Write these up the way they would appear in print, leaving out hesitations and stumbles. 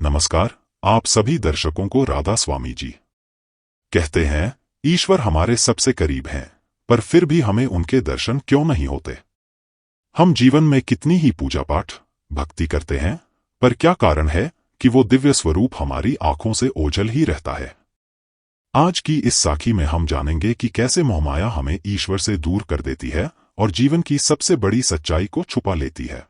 नमस्कार, आप सभी दर्शकों को राधा स्वामी जी। कहते हैं ईश्वर हमारे सबसे करीब हैं, पर फिर भी हमें उनके दर्शन क्यों नहीं होते। हम जीवन में कितनी ही पूजा पाठ भक्ति करते हैं, पर क्या कारण है कि वो दिव्य स्वरूप हमारी आंखों से ओझल ही रहता है। आज की इस साखी में हम जानेंगे कि कैसे मोहमाया हमें ईश्वर से दूर कर देती है और जीवन की सबसे बड़ी सच्चाई को छुपा लेती है।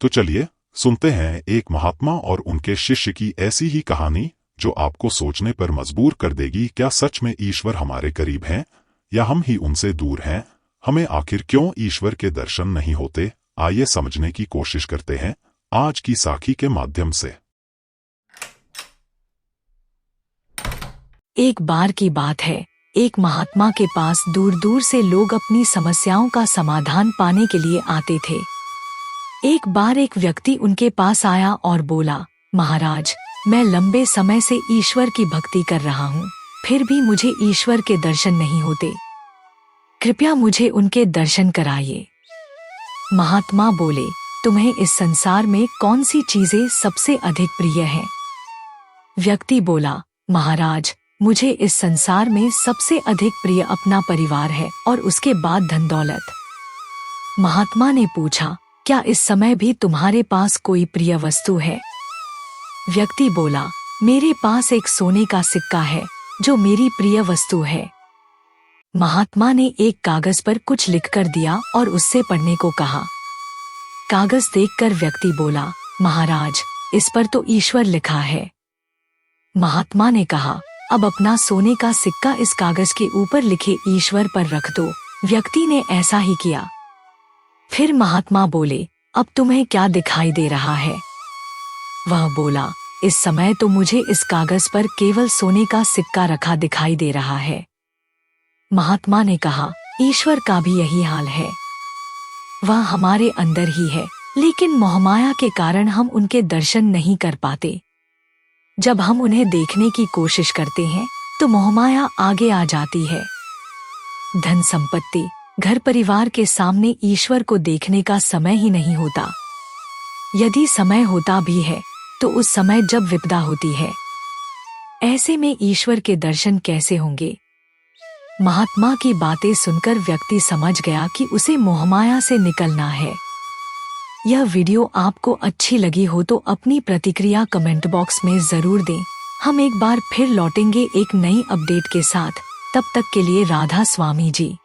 तो चलिए सुनते हैं एक महात्मा और उनके शिष्य की ऐसी ही कहानी जो आपको सोचने पर मजबूर कर देगी। क्या सच में ईश्वर हमारे करीब हैं या हम ही उनसे दूर हैं? हमें आखिर क्यों ईश्वर के दर्शन नहीं होते? आइए समझने की कोशिश करते हैं आज की साखी के माध्यम से। एक बार की बात है, एक महात्मा के पास दूर दूर से लोग अपनी समस्याओं का समाधान पाने के लिए आते थे। एक बार एक व्यक्ति उनके पास आया और बोला, महाराज, मैं लंबे समय से ईश्वर की भक्ति कर रहा हूँ, फिर भी मुझे ईश्वर के दर्शन नहीं होते। कृपया मुझे उनके दर्शन कराइए। महात्मा बोले, तुम्हें इस संसार में कौन सी चीजें सबसे अधिक प्रिय हैं? व्यक्ति बोला, महाराज, मुझे इस संसार में सबसे अधिक प्रिय अपना परिवार है और उसके बाद धन दौलत। महात्मा ने पूछा, क्या इस समय भी तुम्हारे पास कोई प्रिय वस्तु है? व्यक्ति बोला, मेरे पास एक सोने का सिक्का है जो मेरी प्रिय वस्तु है। महात्मा ने एक कागज पर कुछ लिखकर दिया और उससे पढ़ने को कहा। कागज देखकर व्यक्ति बोला, महाराज, इस पर तो ईश्वर लिखा है। महात्मा ने कहा, अब अपना सोने का सिक्का इस कागज के ऊपर लिखे ईश्वर पर रख दो। व्यक्ति ने ऐसा ही किया। फिर महात्मा बोले, अब तुम्हें क्या दिखाई दे रहा है? वह बोला, इस समय तो मुझे इस कागज पर केवल सोने का सिक्का रखा दिखाई दे रहा है। महात्मा ने कहा, ईश्वर का भी यही हाल है। वह हमारे अंदर ही है, लेकिन मोहमाया के कारण हम उनके दर्शन नहीं कर पाते। जब हम उन्हें देखने की कोशिश करते हैं तो मोहमाया आगे आ जाती है। धन संपत्ति, घर परिवार के सामने ईश्वर को देखने का समय ही नहीं होता। यदि समय होता भी है तो उस समय जब विपदा होती है। ऐसे में ईश्वर के दर्शन कैसे होंगे? महात्मा की बातें सुनकर व्यक्ति समझ गया कि उसे मोहमाया से निकलना है। यह वीडियो आपको अच्छी लगी हो तो अपनी प्रतिक्रिया कमेंट बॉक्स में जरूर दें। हम एक बार फिर लौटेंगे एक नई अपडेट के साथ। तब तक के लिए राधा स्वामी जी।